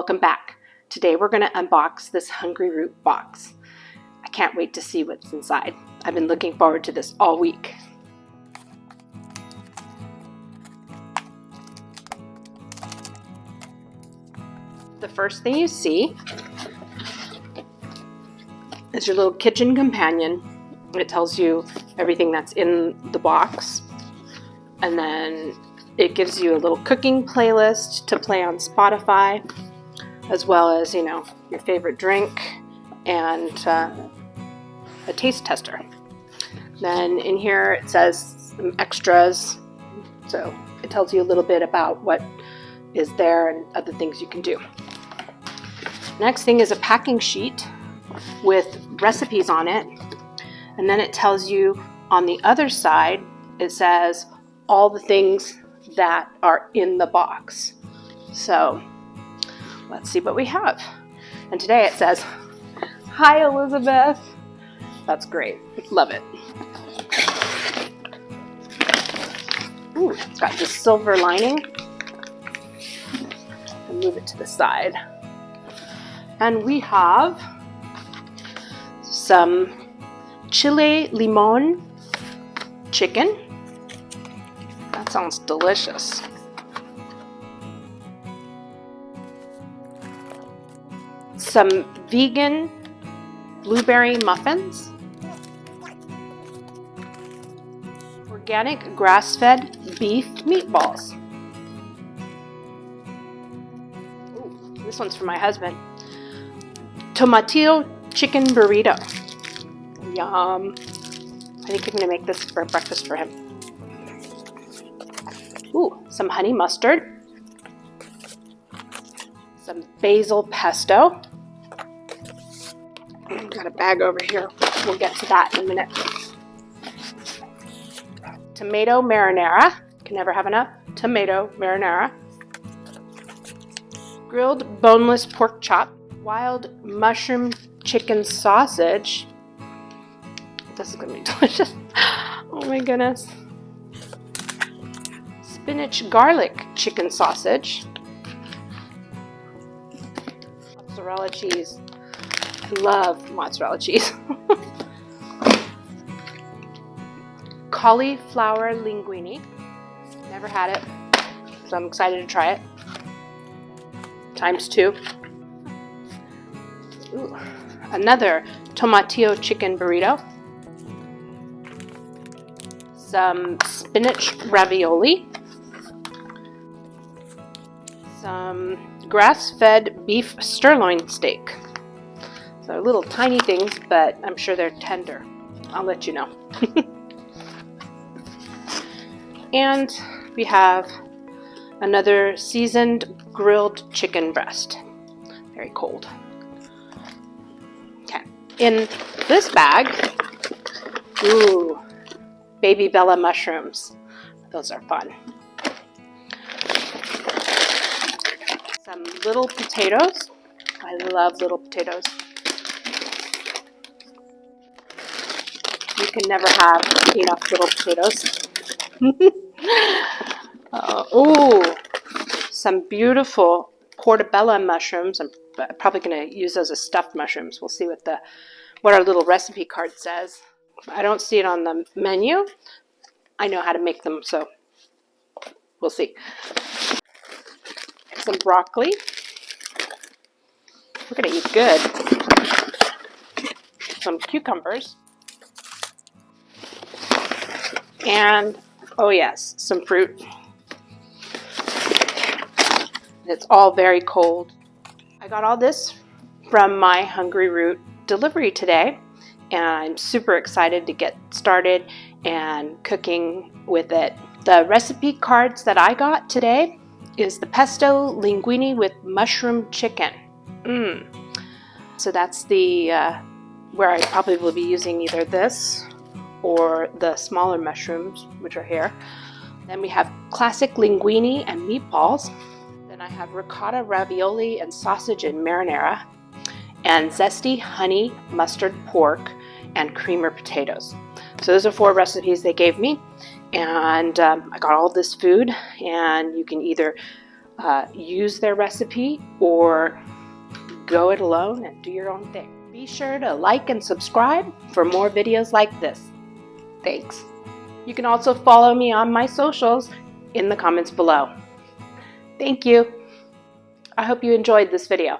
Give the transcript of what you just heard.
Welcome back. Today we're going to unbox this Hungryroot box. I can't wait to see what's inside. I've been looking forward to this all week. The first thing you see is your little kitchen companion. It tells you everything that's in the box, and then it gives you a little cooking playlist to play on Spotify, as well as, your favorite drink and a taste tester. Then in here it says some extras, so it tells you a little bit about what is there and other things you can do. Next thing is a packing sheet with recipes on it, and then it tells you on the other side, it says all the things that are in the box. So let's see what we have. And today it says, "Hi Elizabeth." That's great. Love it. Ooh, it's got this silver lining. I'll move it to the side. And we have some chile limon chicken. That sounds delicious. Some vegan blueberry muffins. Organic grass-fed beef meatballs. Ooh, this one's for my husband. Tomatillo chicken burrito. Yum. I think I'm going to make this for breakfast for him. Ooh, some honey mustard. Some basil pesto. Got a bag over here. We'll get to that in a minute. Tomato marinara. Can never have enough. Tomato marinara. Grilled boneless pork chop. Wild mushroom chicken sausage. This is going to be delicious. Oh my goodness. Spinach garlic chicken sausage. Mozzarella cheese. I love mozzarella cheese. Cauliflower linguine. Never had it, so I'm excited to try it. ×2. Ooh. Another tomatillo chicken burrito. Some spinach ravioli. Some grass-fed beef sirloin steak. So little tiny things, but I'm sure they're tender. I'll let you know. And we have another seasoned grilled chicken breast. Very cold. Okay. In this bag, ooh, baby Bella mushrooms. Those are fun. Some little potatoes. I love little potatoes. You can never have enough little potatoes. Ooh, some beautiful portobello mushrooms. I'm probably going to use those as stuffed mushrooms. We'll see what our little recipe card says. I don't see it on the menu. I know how to make them, so we'll see. Some broccoli. We're going to eat good. Some cucumbers. And, oh yes, some fruit. It's all very cold. I got all this from my Hungryroot delivery today, and I'm super excited to get started and cooking with it. The recipe cards that I got today is the pesto linguine with mushroom chicken. So that's the where I probably will be using either this or the smaller mushrooms, which are here. Then we have classic linguine and meatballs. Then I have ricotta ravioli and sausage and marinara, and zesty honey mustard pork and creamer potatoes. So those are 4 recipes they gave me, and I got all this food, and you can either use their recipe or go it alone and do your own thing. Be sure to like and subscribe for more videos like this. Thanks. You can also follow me on my socials in the comments below. Thank you. I hope you enjoyed this video.